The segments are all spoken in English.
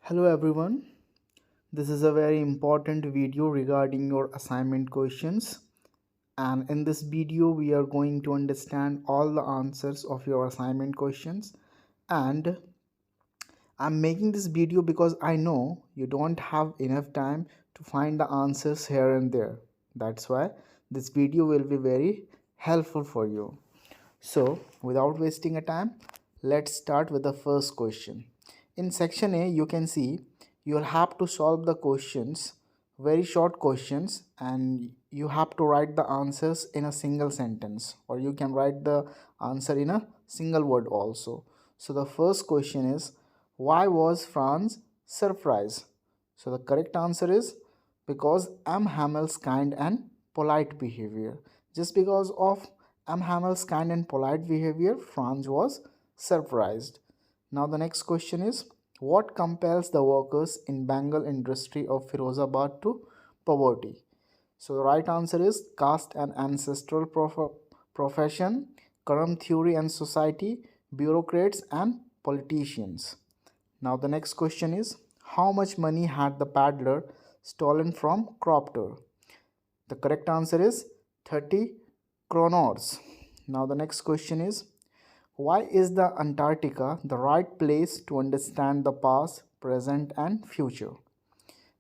Hello everyone. This is a very important video regarding your assignment questions, and in this video we are going to understand all the answers of your assignment questions. And I'm making this video because I know you don't have enough time to find the answers here and there. That's why this video will be very helpful for you. So, without wasting a time, let's start with the first question. In section A, you can see you'll have to solve the questions, very short questions, and you have to write the answers in a single sentence, or you can write the answer in a single word also. So, the first question is, why was Franz surprised? So, the correct answer is because M. Hamel's kind and polite behavior. Just because of Hamel's kind and polite behavior, Franz was surprised. Now the next question is, what compels the workers in Bengal industry of Firozabad to poverty? So the right answer is caste and ancestral profession, Karam theory and society, bureaucrats and politicians. Now the next question is, how much money had the paddler stolen from Cropter? The correct answer is 30 kronors. Now the next question is, why is the Antarctica the right place to understand the past, present and future?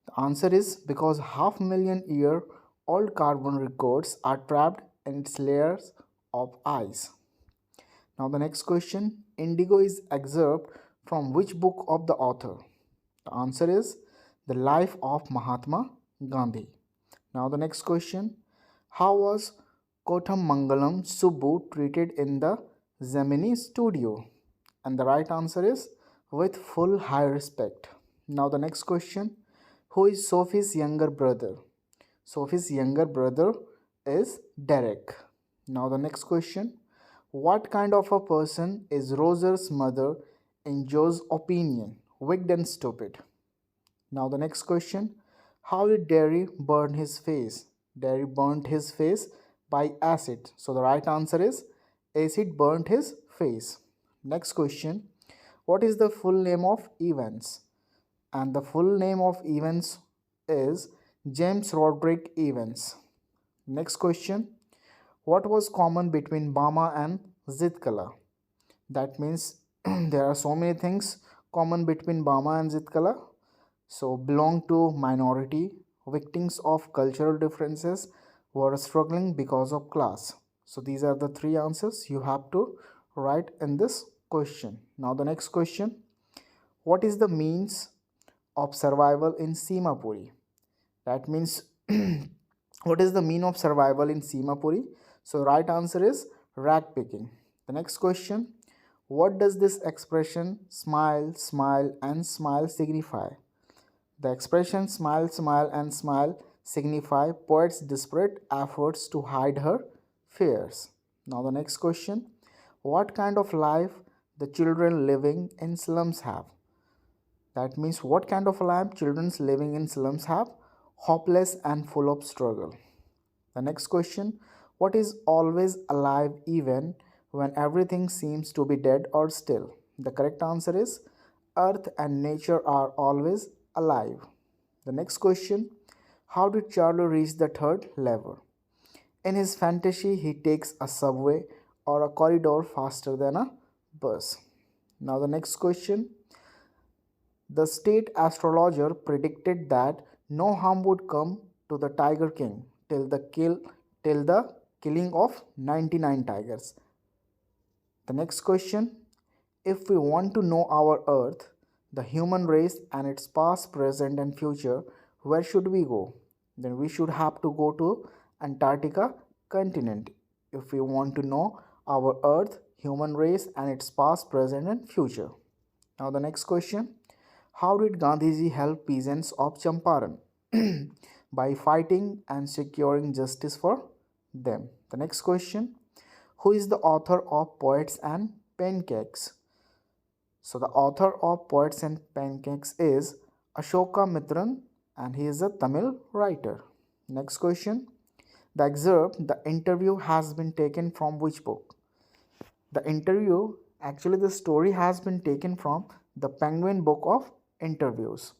The answer is because half million year old carbon records are trapped in its layers of ice. Now the next question, indigo is excerpt from which book of the author? The answer is The Life of Mahatma Gandhi. Now the next question, how was Kotham Mangalam Subbu treated in the Gemini studio? And the right answer is with full high respect. Now the next question, who is Sophie's younger brother? Sophie's younger brother is Derek. Now the next question, what kind of a person is Roger's mother in Joe's opinion? Wicked and stupid. Now the next question, how did Derry burn his face? Derry burnt his face by acid. So the right answer is acid burnt his face. Next question, what is the full name of Evans? And the full name of Evans is James Roderick Evans. Next question, what was common between Bama and Zitkala? That means there are so many things common between Bama and Zitkala. So belong to minority, victims of cultural differences, were struggling because of class. So these are the three answers you have to write in this question. Now the next question, what is the means of survival in Simapuri? That means what is the mean of survival in Simapuri? So right answer is rag picking. The next question, what does this expression smile, smile and smile signify? The expression smile, smile, and smile signify poet's desperate efforts to hide her fears. Now, the next question, what kind of life the children living in slums have? That means, what kind of life children living in slums have? Hopeless and full of struggle. The next question, what is always alive even when everything seems to be dead or still? The correct answer is earth and nature are always alive. The next question, how did Charlie reach the third level? In his fantasy, he takes a subway or a corridor faster than a bus. Now, the next question, the state astrologer predicted that no harm would come to the Tiger King till the killing of 99 tigers. The next question, if we want to know our earth, the human race and its past, present and future, where should we go? Then we should have to go to Antarctica continent if we want to know our earth, human race and its past, present and future. Now the next question, how did Gandhiji help peasants of Champaran? By fighting and securing justice for them. The next question, who is the author of Poets and Pancakes? So the author of Poets and Pancakes is Ashoka Mitran and he is a Tamil writer. Next question, the excerpt, the interview has been taken from which book? The interview, actually the story has been taken from the Penguin book of interviews.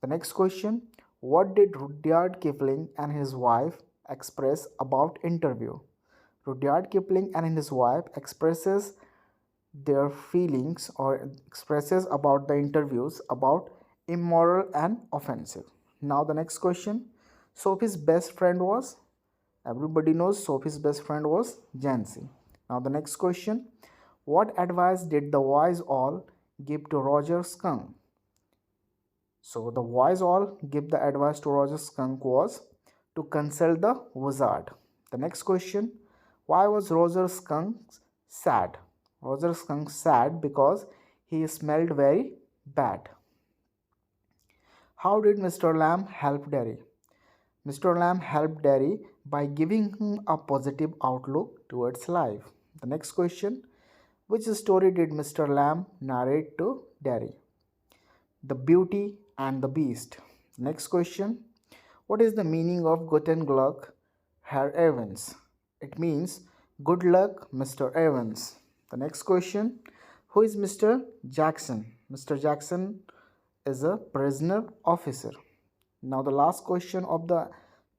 The next question, what did Rudyard Kipling and his wife express about interview? Rudyard Kipling and his wife expresses their feelings or expresses about the interviews about immoral and offensive. Now the next question, Sophie's best friend was, everybody knows Sophie's best friend was Jancy. Now the next question, what advice did the wise owl give to Roger Skunk? So the wise owl gave the advice to Roger Skunk was to consult the wizard. The next question, why was Roger Skunk sad? Roger Skunk sad because he smelled very bad. How did Mr. Lamb help Derry? Mr. Lamb helped Derry by giving him a positive outlook towards life. The next question, which story did Mr. Lamb narrate to Derry? The Beauty and the Beast. Next question, what is the meaning of Guten Glück, Herr Evans? It means good luck, Mr. Evans. The next question, who is Mr. Jackson? Mr. Jackson is a prisoner officer. Now the last question of the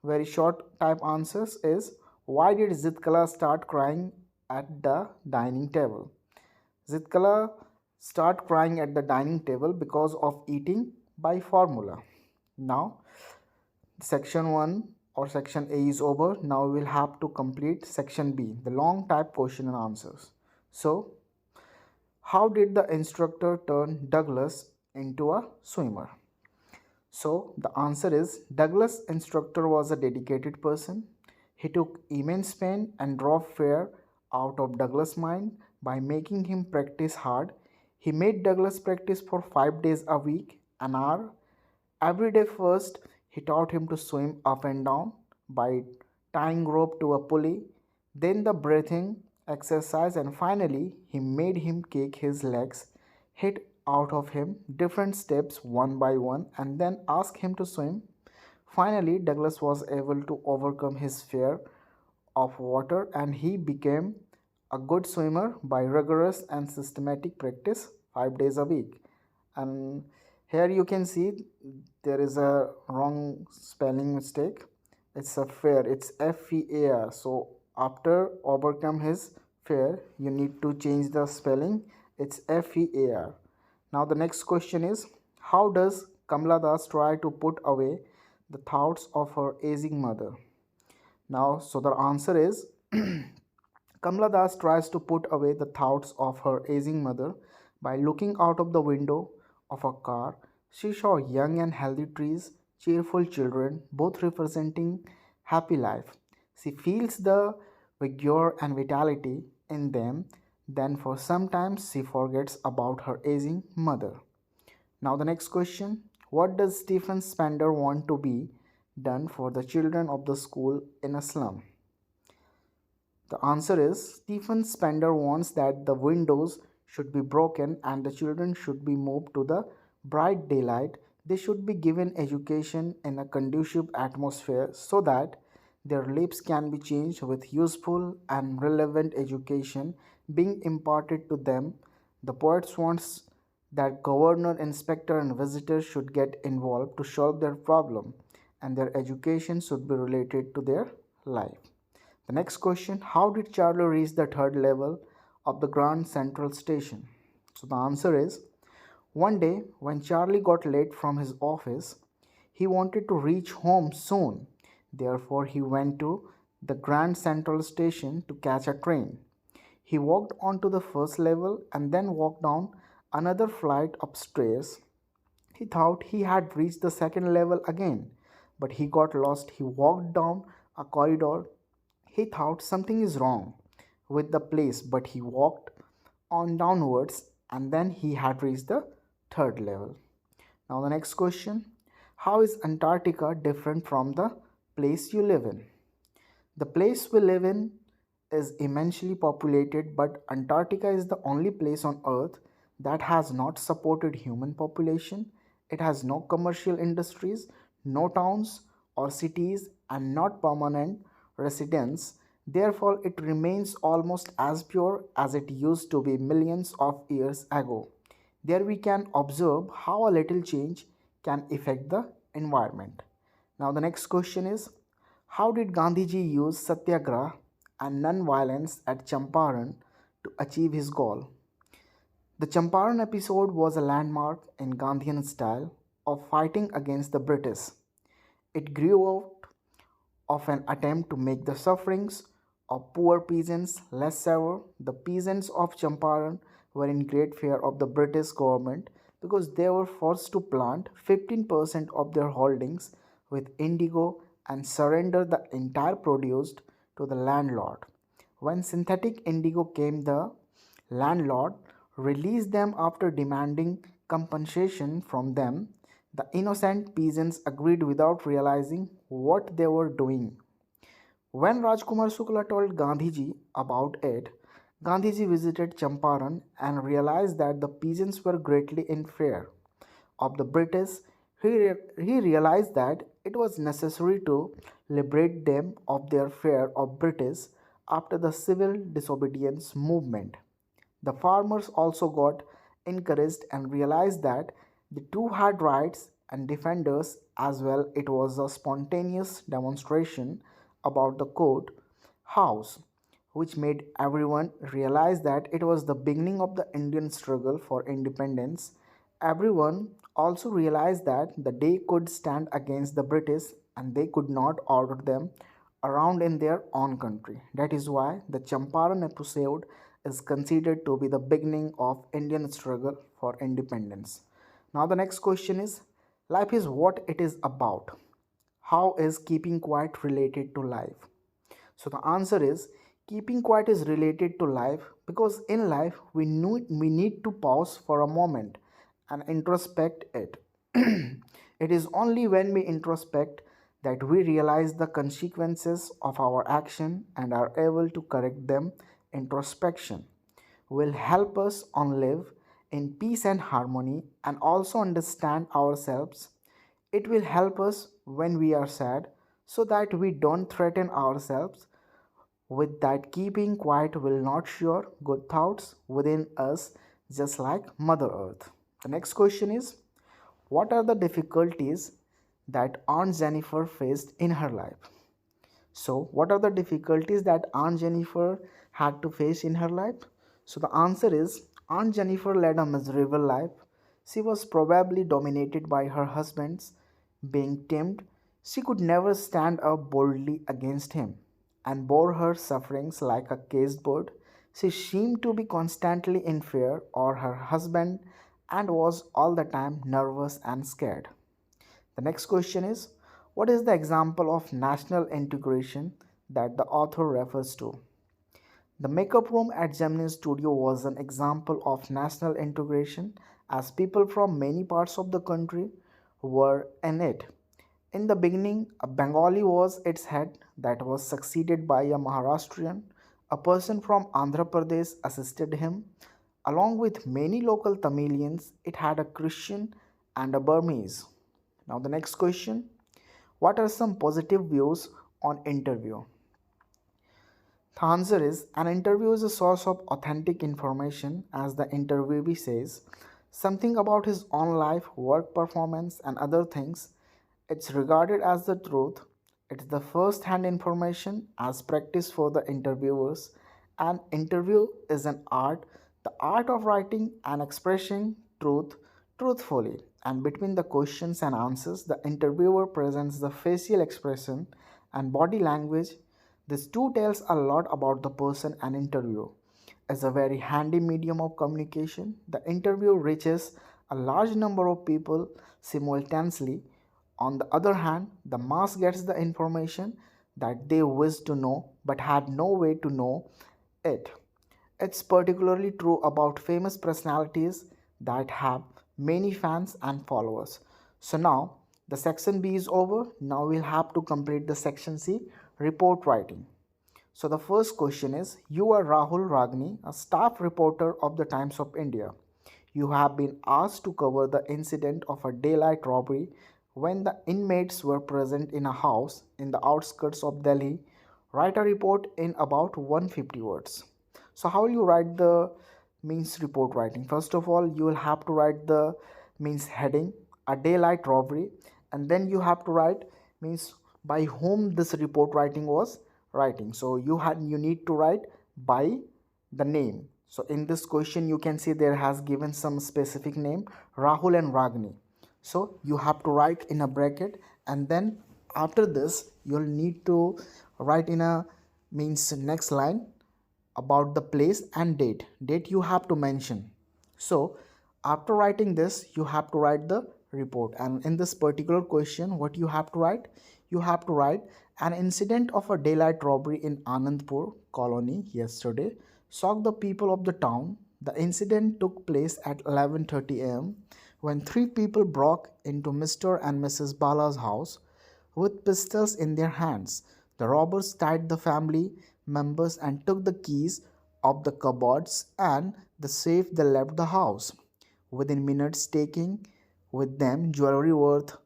very short type answers is, why did Zitkala start crying at the dining table? Zitkala start crying at the dining table because of eating by formula. Now section 1 or section A is over. Now we will have to complete section B, the long type question and answers. So how did the instructor turn Douglas into a swimmer? So the answer is, Douglas' instructor was a dedicated person. He took immense pain and drove fear out of Douglas' mind by making him practice hard. He made Douglas practice for 5 days a week, an hour. Every day first, he taught him to swim up and down by tying rope to a pulley, then the breathing exercise, and finally he made him kick his legs, hit out of him different steps one by one, and then ask him to swim. Finally, Douglas was able to overcome his fear of water and he became a good swimmer by rigorous and systematic practice 5 days a week. And here you can see there is a wrong spelling mistake. It's a fear, it's F-E-A-R. So after overcome his fear, you need to change the spelling. It's F-E-A-R. Now the next question is, how does Kamala Das try to put away the thoughts of her aging mother? Now, so the answer is, Kamala Das tries to put away the thoughts of her aging mother by looking out of the window of a car. She saw young and healthy trees, cheerful children, both representing happy life. She feels the vigor and vitality in them. Then for some time she forgets about her aging mother. Now the next question, what does Stephen Spender want to be done for the children of the school in a slum? The answer is, Stephen Spender wants that the windows should be broken and the children should be moved to the bright daylight. They should be given education in a conducive atmosphere so that their lives can be changed with useful and relevant education being imparted to them. The poets wants that governor, inspector and visitors should get involved to solve their problem and their education should be related to their life. The next question, how did Charlie reach the third level of the Grand Central Station? So the answer is, one day when Charlie got late from his office, he wanted to reach home soon. Therefore, he went to the Grand Central Station to catch a train. He walked onto the first level and then walked down another flight upstairs. He thought he had reached the second level again, but he got lost. He walked down a corridor. He thought something is wrong with the place, but he walked on downwards and then he had reached the third level. Now the next question, how is Antarctica different from the place you live in? The place we live in is immensely populated, but Antarctica is the only place on Earth that has not supported human population. It has no commercial industries, no towns or cities, and not permanent residents. Therefore, it remains almost as pure as it used to be millions of years ago. There we can observe how a little change can affect the environment. Now, the next question is, how did Gandhiji use satyagraha and non-violence at Champaran to achieve his goal? The Champaran episode was a landmark in Gandhian style of fighting against the British. It grew out of an attempt to make the sufferings of poor peasants less severe. The peasants of Champaran were in great fear of the British government because they were forced to plant 15% of their holdings with indigo and surrender the entire produce to the landlord. When synthetic indigo came, the landlord released them after demanding compensation from them. The innocent peasants agreed without realizing what they were doing. When Rajkumar Shukla told Gandhiji about it, Gandhiji visited Champaran and realized that the peasants were greatly in fear of the British. He realized that it was necessary to liberate them of their fear of British after the civil disobedience movement. The farmers also got encouraged and realized that the two had rights and defenders as well. It was a spontaneous demonstration about the court house, which made everyone realize that it was the beginning of the Indian struggle for independence. Everyone also realized that the day could stand against the British and they could not order them around in their own country. That is why the Champaran episode is considered to be the beginning of Indian struggle for independence. Now the next question is, life is what it is about. How is keeping quiet related to life? So the answer is, keeping quiet is related to life because in life we need to pause for a moment and introspect it. It is only when we introspect that we realize the consequences of our action and are able to correct them. Introspection will help us on live in peace and harmony and also understand ourselves. It will help us when we are sad so that we don't threaten ourselves with that. Keeping quiet will not share good thoughts within us, just like Mother Earth. The next question is, what are the difficulties that Aunt Jennifer faced in her life? So, what are the difficulties that Aunt Jennifer had to face in her life? So, the answer is, Aunt Jennifer led a miserable life. She was probably dominated by her husband's being tamed. She could never stand up boldly against him and bore her sufferings like a caged bird. She seemed to be constantly in fear of her husband and was all the time nervous and scared. The next question is, what is the example of national integration that the author refers to? The makeup room at Gemini Studio was an example of national integration as people from many parts of the country were in it. In the beginning, a Bengali was its head that was succeeded by a Maharashtrian. A person from Andhra Pradesh assisted him. Along with many local Tamilians, it had a Christian and a Burmese. Now, the next question, what are some positive views on interview? The answer is, an interview is a source of authentic information as the interviewee says something about his own life, work performance, and other things. It's regarded as the truth. It's the first hand information as practice for the interviewers. An interview is an art, the art of writing and expressing truth truthfully. And between the questions and answers, the interviewer presents the facial expression and body language. This too tells a lot about the person and interview. As a very handy medium of communication, the interview reaches a large number of people simultaneously. On the other hand, the mass gets the information that they wish to know but had no way to know it. It's particularly true about famous personalities that have many fans and followers. So now the section B is over. Now we'll have to complete the section C, report writing. So the first question is, you are Rahul Ragni, a staff reporter of the Times of India. You have been asked to cover the incident of a daylight robbery when the inmates were present in a house in the outskirts of Delhi. Write a report in about 150 words. So how will you write the means report writing. First of all, you will have to write the means heading, a daylight robbery, and then you have to write means by whom this report writing was writing. So you need to write by the name. So in this question you can see there has given some specific name, Rahul and Ragini. So you have to write in a bracket, and then after this you'll need to write in a means next line about the place and date you have to mention. So after writing this you have to write the report, and in this particular question what you have to write, you have to write an incident of a daylight robbery in Anandpur colony yesterday shocked the people of the town. The incident took place at 11:30 am when three people broke into Mr. and Mrs. Bala's house with pistols in their hands. The robbers tied the family members and took the keys of the cupboards and the safe. They left the house within minutes, taking with them jewelry worth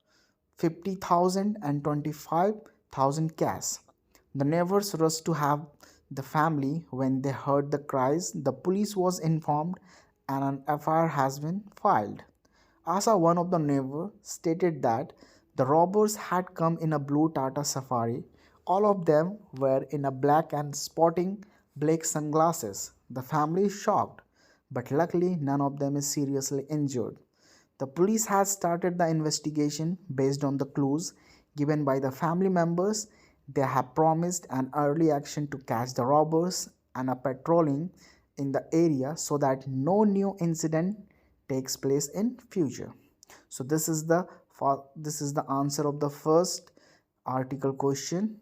50,000 and 25,000 cash. The neighbors rushed to have the family. When they heard the cries, the police was informed and an FIR has been filed. Asa, one of the neighbors, stated that the robbers had come in a blue Tata Safari. All of them were in a black and sporting black sunglasses. The family is shocked, but luckily none of them is seriously injured. The police has started the investigation based on the clues given by the family members. They have promised an early action to catch the robbers and are patrolling in the area so that no new incident takes place in future. So this is the answer of the first article question.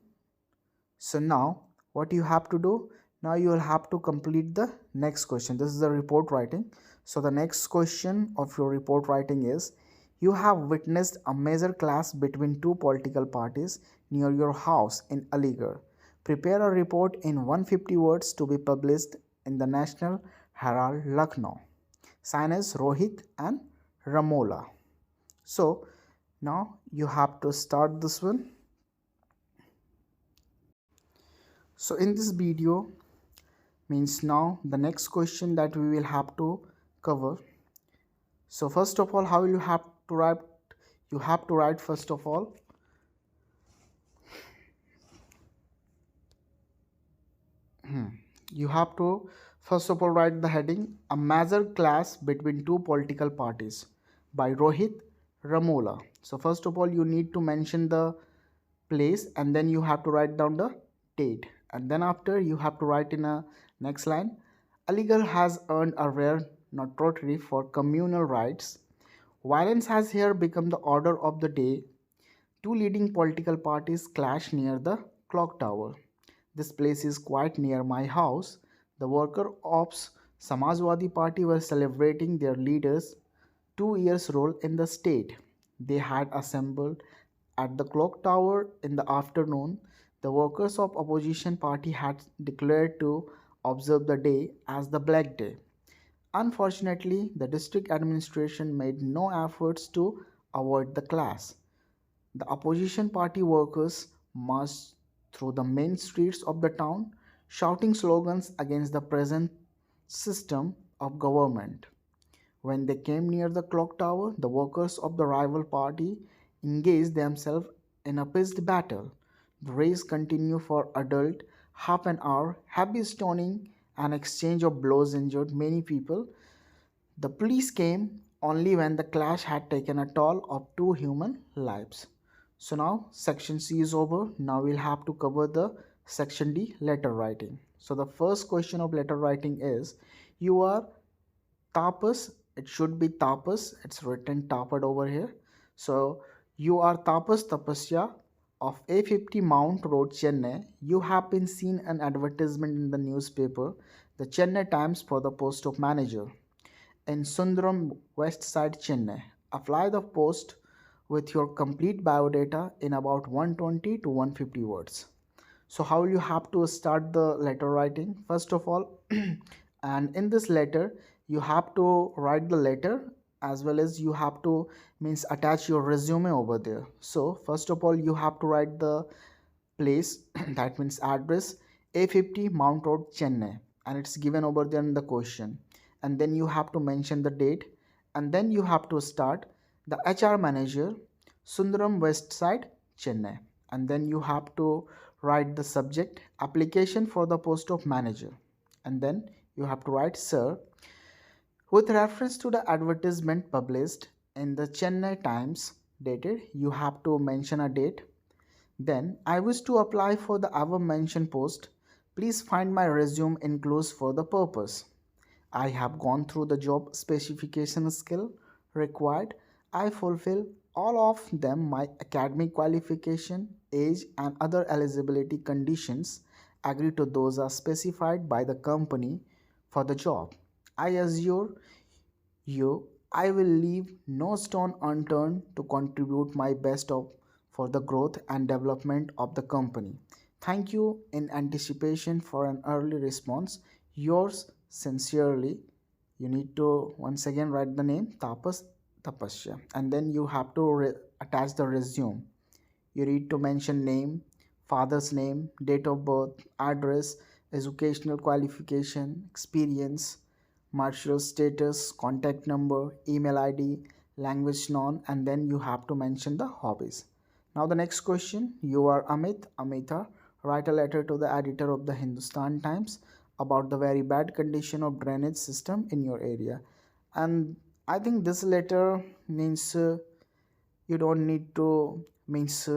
So now what you have to do, now you will have to complete the next question. This is the report writing. So the next question of your report writing is, you have witnessed a major clash between two political parties near your house in Aligarh. Prepare a report in 150 words to be published in the National Herald, Lucknow. Signers Rohit and Ramola. So now you have to start this one. So in this video means now the next question that we will have to cover. So first of all, how you have to write, you have to write first of all you have to first of all write the heading, a major clash between two political parties by Rohit Ramola. So first of all you need to mention the place, and then you have to write down the date, and then after you have to write in a next line, Aligarh has earned a rare notoriety for communal rights. Violence has here become the order of the day. Two leading political parties clash near the clock tower. This place is quite near my house. The worker of Samajwadi Party were celebrating their leader's 2 years rule in the state. They had assembled at the clock tower in the afternoon. The workers of opposition party had declared to observe the day as the Black Day. Unfortunately, the district administration made no efforts to avoid the clash. The opposition party workers marched through the main streets of the town, shouting slogans against the present system of government. When they came near the clock tower, the workers of the rival party engaged themselves in a pitched battle. The race continued for adult half an hour. Heavy stoning and exchange of blows injured many people. The police came only when the clash had taken a toll of two human lives. So now section C is over. Now we'll have to cover the section D, letter writing. So the first question of letter writing is, you are Tapas. It should be Tapas. It's written Tapad over here. So you are Tapas Tapasya of A50 Mount Road, Chennai. You have been seen an advertisement in the newspaper, the Chennai Times, for the post of manager in Sundaram, West Side, Chennai. Apply the post with your complete biodata in about 120 to 150 words. So how you have to start the letter writing? First of all, and in this letter you have to write the letter, as well as you have to means attach your resume over there. So first of all you have to write the place that means address, A50 Mount Road, Chennai, and it's given over there in the question. and then you have to mention the date, and then you have to start the HR manager, Sundaram West Side, Chennai, and then you have to write the subject application for the post of manager, and then you have to write sir with reference to the advertisement published in the Chennai Times dated. You have to mention a date. Then I wish to apply for the above mentioned post. Please find my resume enclosed for the purpose. I have gone through the job specification skill required. I fulfill all of them, my academic qualification, age, and other eligibility conditions agree to those are specified by the company for the job. I assure you, I will leave no stone unturned to contribute my best for the growth and development of the company. Thank you in anticipation for an early response. Yours sincerely. You need to once again write the name Tapas Tapasya, and then you have to attach the resume. You need to mention name, father's name, date of birth, address, educational qualification, experience, marital status, contact number, email ID, language known, and then you have to mention the hobbies. Now the next question, you are Amita, write a letter to the editor of the Hindustan Times about the very bad condition of drainage system in your area. And I think this letter means you don't need to means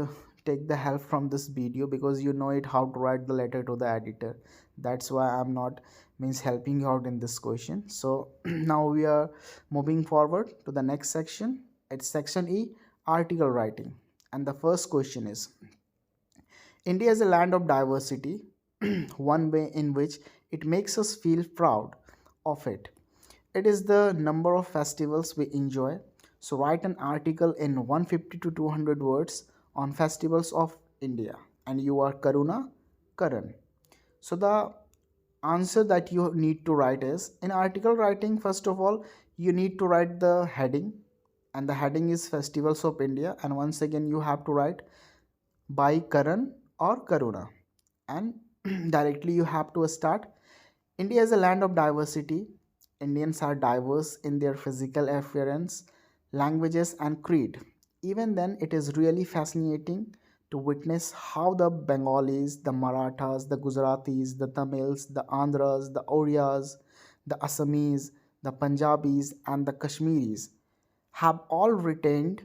take the help from this video, because you know it how to write the letter to the editor. That's why I'm not means helping you out in this question. So now we are moving forward to the next section. It's section E, article writing. And the first question is, India is a land of diversity. One way in which it makes us feel proud of it is the number of festivals we enjoy. So write an article in 150 to 200 words on festivals of India. And you are Karuna Karan. So the answer that you need to write is, in article writing, first of all, you need to write the heading, and the heading is Festivals of India. And once again, you have to write by Karan or Karuna. And directly you have to start. India is a land of diversity. Indians are diverse in their physical appearance, languages, and creed. Even then, it is really fascinating to witness how the Bengalis, the Marathas, the Gujaratis, the Tamils, the Andhras, the Orias, the Assamese, the Punjabis, and the Kashmiris have all retained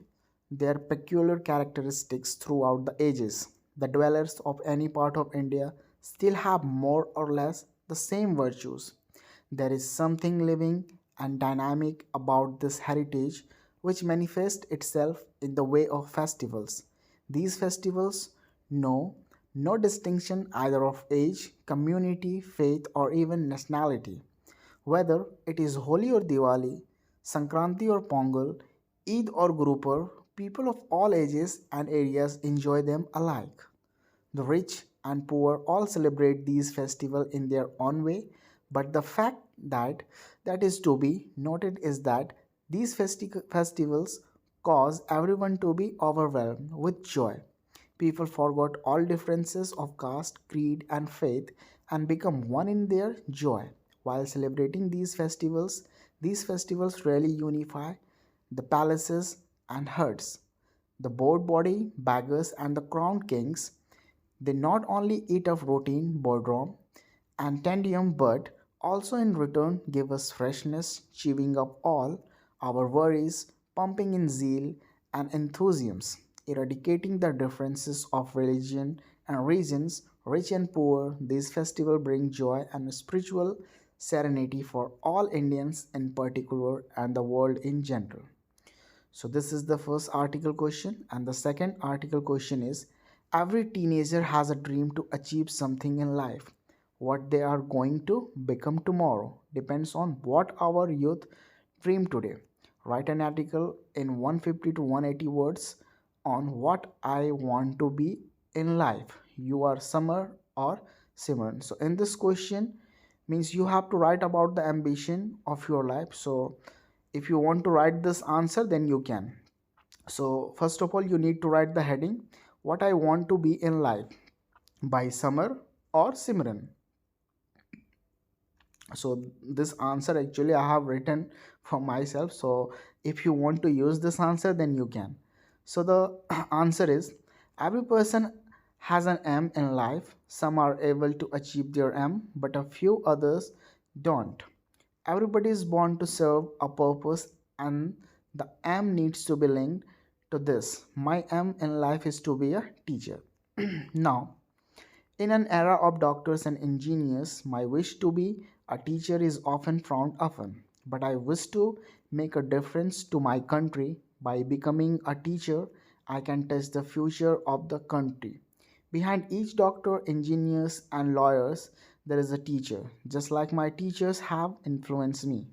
their peculiar characteristics throughout the ages. The dwellers of any part of India still have more or less the same virtues. There is something living and dynamic about this heritage which manifests itself in the way of festivals. These festivals know no distinction either of age, community, faith, or even nationality. Whether it is Holi or Diwali, Sankranti or Pongal, Eid or Gurupur, people of all ages and areas enjoy them alike. The rich and poor all celebrate these festivals in their own way, but the fact that is to be noted is that these festivals cause everyone to be overwhelmed with joy. People forgot all differences of caste, creed, and faith and become one in their joy. While celebrating these festivals really unify the palaces and herds, the board body beggars, and the crowned kings. They not only eat of routine, boredom, and tedium, but also in return give us freshness, chewing up all our worries, pumping in zeal and enthusiasm, eradicating the differences of religion and regions, rich and poor. These festivals bring joy and spiritual serenity for all Indians in particular and the world in general. So this is the first article question, and the second article question is, every teenager has a dream to achieve something in life. What they are going to become tomorrow depends on what our youth dream today. Write an article in 150 to 180 words on what I want to be in life. You are Summer or Simran. So in this question means you have to write about the ambition of your life. So if you want to write this answer, then you can. So first of all, you need to write the heading, what I want to be in life, by Summer or Simran. So this answer actually I have written for myself. So if you want to use this answer, then you can. So the answer is, every person has an aim in life. Some are able to achieve their aim, but a few others don't. Everybody is born to serve a purpose, and the aim needs to be linked to this. My aim in life is to be a teacher. Now, in an era of doctors and engineers, my wish to be a teacher is often frowned upon. But I wish to make a difference to my country. By becoming a teacher, I can touch the future of the country. Behind each doctor, engineers, and lawyers, there is a teacher, just like my teachers have influenced me.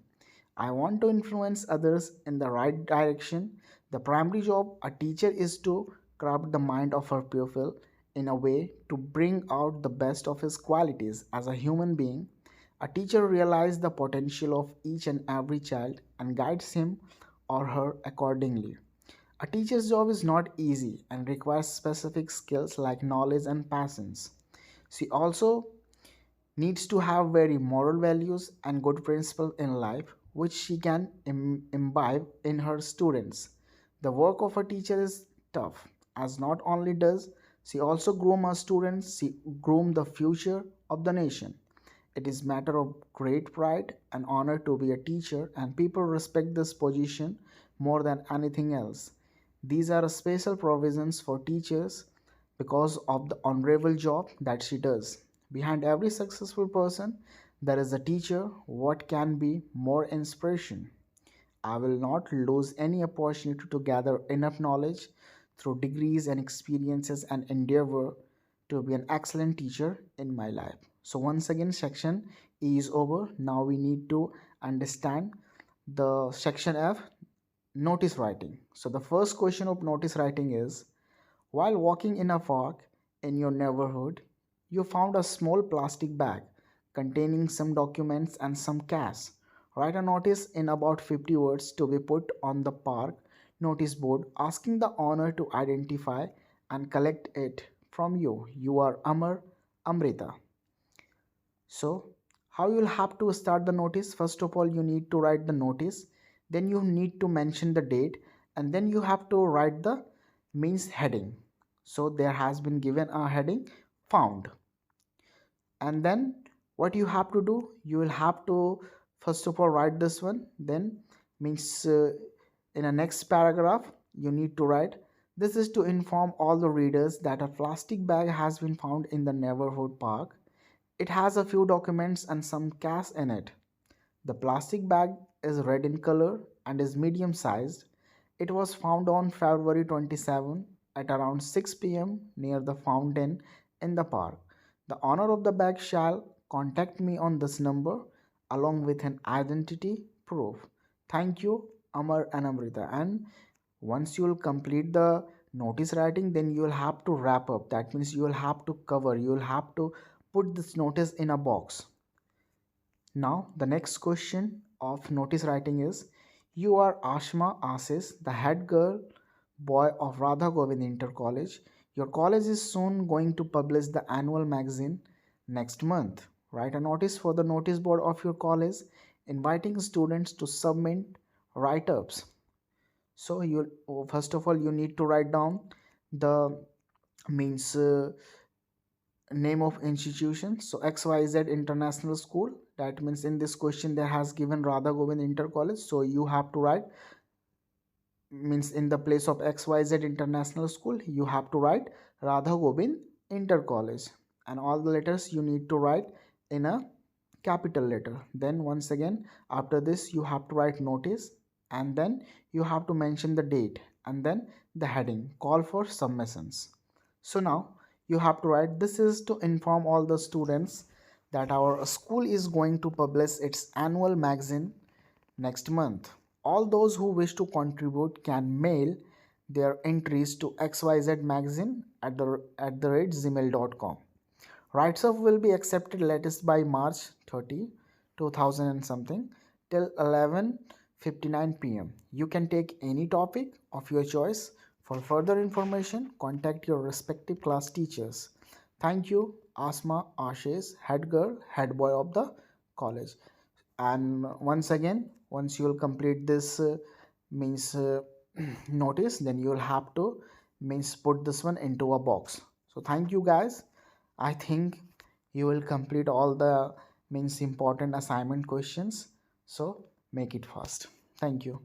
I want to influence others in the right direction. The primary job a teacher is to craft the mind of her pupil in a way to bring out the best of his qualities as a human being. A teacher realizes the potential of each and every child and guides him or her accordingly. A teacher's job is not easy and requires specific skills like knowledge and patience. She also needs to have very moral values and good principles in life which she can imbibe in her students. The work of a teacher is tough, as not only does she also groom her students, she groom the future of the nation. It is matter of great pride and honor to be a teacher, and people respect this position more than anything else. These are special provisions for teachers because of the honorable job that she does. Behind every successful person, there is a teacher. What can be more inspiration? I will not lose any opportunity to gather enough knowledge through degrees and experiences and endeavor to be an excellent teacher in my life. So, once again, section E is over. Now we need to understand the section F, notice writing. So, the first question of notice writing is, while walking in a park in your neighborhood, you found a small plastic bag containing some documents and some cash. Write a notice in about 50 words to be put on the park notice board asking the owner to identify and collect it from you. You are Amar Amrita. So, how you'll have to start the notice? First of all, you need to write the notice, then you need to mention the date, and then you have to write the means heading. So, there has been given a heading found, and then what you have to do, you will have to first of all write this one, then means in a next paragraph you need to write, this is to inform all the readers that a plastic bag has been found in the neighborhood park. It has a few documents and some cash in it. The plastic bag is red in color and is medium sized. It was found on February 27 at around 6 p.m. near the fountain in the park. The owner of the bag shall contact me on this number along with an identity proof. Thank you, Amar and Amrita. And once you will complete the notice writing, then you will have to wrap up. That means you will have to cover, you will have to put this notice in a box. Now, the next question of notice writing is, you are Ashma Asis, the head girl boy of Radha Govind Inter College. Your college is soon going to publish the annual magazine next month. Write a notice for the notice board of your college inviting students to submit write ups. So, you first of all, you need to write down the means name of institution. So XYZ International School, that means in this question there has given Radha Govind Inter College, so you have to write means in the place of XYZ International School you have to write Radha Govind Inter College, and all the letters you need to write in a capital letter. Then once again after this you have to write notice, and then you have to mention the date, and then the heading call for submissions. So now you have to write, this is to inform all the students that our school is going to publish its annual magazine next month. All those who wish to contribute can mail their entries to XYZ magazine at the rate gmail.com. Writes up will be accepted latest by March 30, 2000 and something till 11:59 p.m. You can take any topic of your choice. For further information, contact your respective class teachers. Thank you, Asma Ashes, head girl, head boy of the college. And once again, once you will complete this means notice, then you will have to means put this one into a box. So thank you guys. I think you will complete all the means important assignment questions, so make it fast. Thank you.